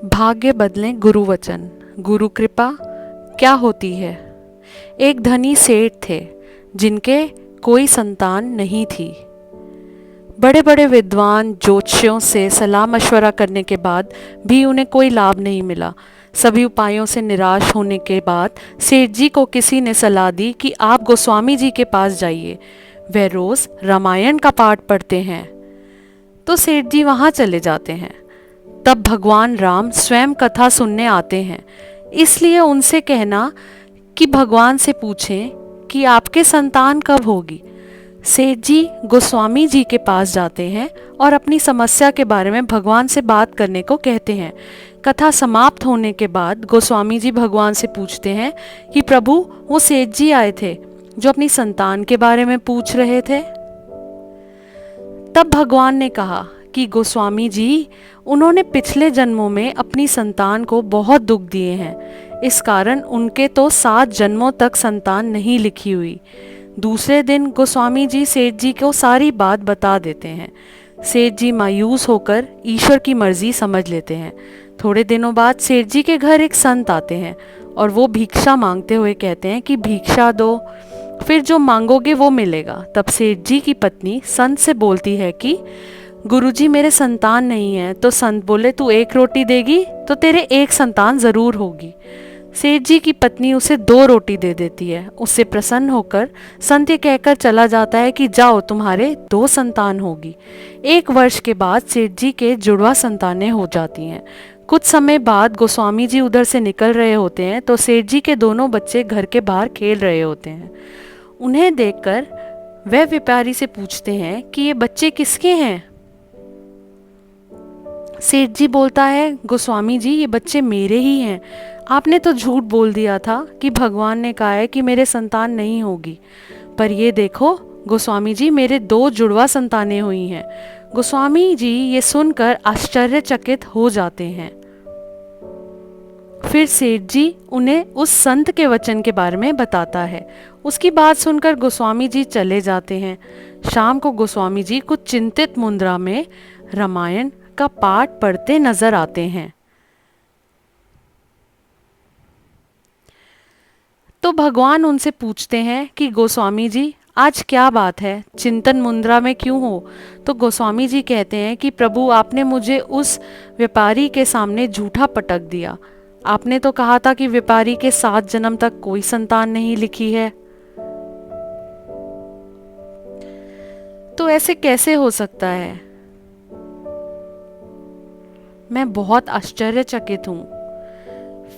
भाग्य बदलें गुरु वचन, गुरु कृपा क्या होती है। एक धनी सेठ थे जिनके कोई संतान नहीं थी। बड़े बड़े विद्वान ज्योतिषियों से सलाह मशवरा करने के बाद भी उन्हें कोई लाभ नहीं मिला। सभी उपायों से निराश होने के बाद सेठ जी को किसी ने सलाह दी कि आप गोस्वामी जी के पास जाइए, वे रोज़ रामायण का पाठ पढ़ते हैं। तो सेठ जी वहाँ चले जाते हैं। तब भगवान राम स्वयं कथा सुनने आते हैं, इसलिए उनसे कहना कि भगवान से पूछें कि आपके संतान कब होगी। सेठ जी गोस्वामी जी के पास जाते हैं और अपनी समस्या के बारे में भगवान से बात करने को कहते हैं। कथा समाप्त होने के बाद गोस्वामी जी भगवान से पूछते हैं कि प्रभु, वो सेठ जी आए थे जो अपनी संतान के बारे में पूछ रहे थे। तब भगवान ने कहा कि गोस्वामी जी, उन्होंने पिछले जन्मों में अपनी संतान को बहुत दुख दिए हैं, इस कारण उनके तो 7 जन्मों तक संतान नहीं लिखी हुई। दूसरे दिन गोस्वामी जी सेठ जी को सारी बात बता देते हैं। सेठ जी मायूस होकर ईश्वर की मर्जी समझ लेते हैं। थोड़े दिनों बाद सेठ जी के घर एक संत आते हैं और वो भिक्षा मांगते हुए कहते हैं कि भिक्षा दो, फिर जो मांगोगे वो मिलेगा। तब सेठ जी की पत्नी संत से बोलती है कि गुरुजी, मेरे संतान नहीं है। तो संत बोले, तू 1 रोटी देगी तो तेरे 1 संतान जरूर होगी। सेठ जी की पत्नी उसे 2 रोटी दे देती है। उससे प्रसन्न होकर संत ये कहकर चला जाता है कि जाओ, तुम्हारे 2 संतान होगी। 1 वर्ष के बाद सेठ जी के जुड़वा संतानें हो जाती हैं। कुछ समय बाद गोस्वामी जी उधर से निकल रहे होते हैं तो सेठ जी के दोनों बच्चे घर के बाहर खेल रहे होते हैं। उन्हें देखकर वह व्यापारी से पूछते हैं कि ये बच्चे किसके हैं। सेठ जी बोलता है, गोस्वामी जी, ये बच्चे मेरे ही हैं। आपने तो झूठ बोल दिया था कि भगवान ने कहा है कि मेरे संतान नहीं होगी, पर ये देखो गोस्वामी जी, मेरे 2 जुड़वा संतानें हुई हैं। गोस्वामी जी ये सुनकर आश्चर्यचकित हो जाते हैं। फिर सेठ जी उन्हें उस संत के वचन के बारे में बताता है। उसकी बात सुनकर गोस्वामी जी चले जाते हैं। शाम को गोस्वामी जी कुछ चिंतित मुद्रा में रामायण का पाठ पढ़ते नजर आते हैं। तो भगवान उनसे पूछते हैं कि गोस्वामी जी, आज क्या बात है, चिंतन मुद्रा में क्यों हो। तो गोस्वामी जी कहते हैं कि प्रभु, आपने मुझे उस व्यापारी के सामने झूठा पटक दिया। आपने तो कहा था कि व्यापारी के 7 जन्म तक कोई संतान नहीं लिखी है। तो ऐसे कैसे हो सकता है। मैं बहुत आश्चर्यचकित हूँ।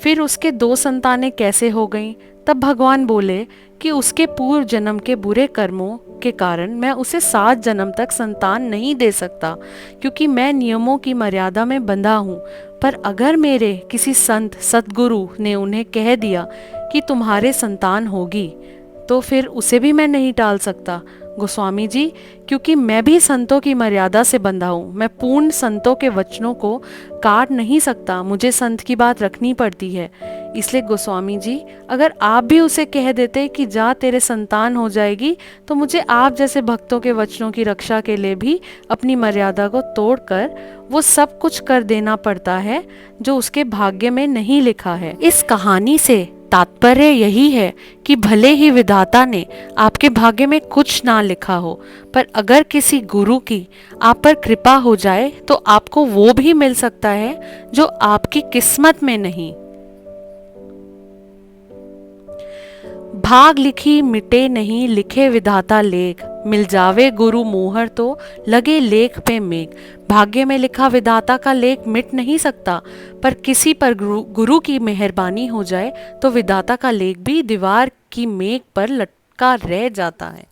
फिर उसके 2 संतानें कैसे हो गईं? तब भगवान बोले कि उसके पूर्व जन्म के बुरे कर्मों के कारण मैं उसे 7 जन्म तक संतान नहीं दे सकता, क्योंकि मैं नियमों की मर्यादा में बंधा हूँ। पर अगर मेरे किसी संत सद्गुरु ने उन्हें कह दिया कि तुम्हारे संतान होगी, तो फिर उसे भी मैं नहीं टाल सकता। गोस्वामी जी, क्योंकि मैं भी संतों की मर्यादा से बंधा हूँ, मैं पूर्ण संतों के वचनों को काट नहीं सकता, मुझे संत की बात रखनी पड़ती है। इसलिए गोस्वामी जी, अगर आप भी उसे कह देते कि जा तेरे संतान हो जाएगी, तो मुझे आप जैसे भक्तों के वचनों की रक्षा के लिए भी अपनी मर्यादा को तोड़कर वो सब कुछ कर देना पड़ता है जो उसके भाग्य में नहीं लिखा है। इस कहानी से तात्पर्य यही है कि भले ही विधाता ने आपके भाग्य में कुछ ना लिखा हो, पर अगर किसी गुरु की आप पर कृपा हो जाए तो आपको वो भी मिल सकता है जो आपकी किस्मत में नहीं। भाग लिखी मिटे नहीं, लिखे विधाता लेख, मिल जावे गुरु मोहर तो लगे लेख पे मेघ। भाग्य में लिखा विधाता का लेख मिट नहीं सकता, पर किसी पर गुरु की मेहरबानी हो जाए तो विधाता का लेख भी दीवार की मेघ पर लटका रह जाता है।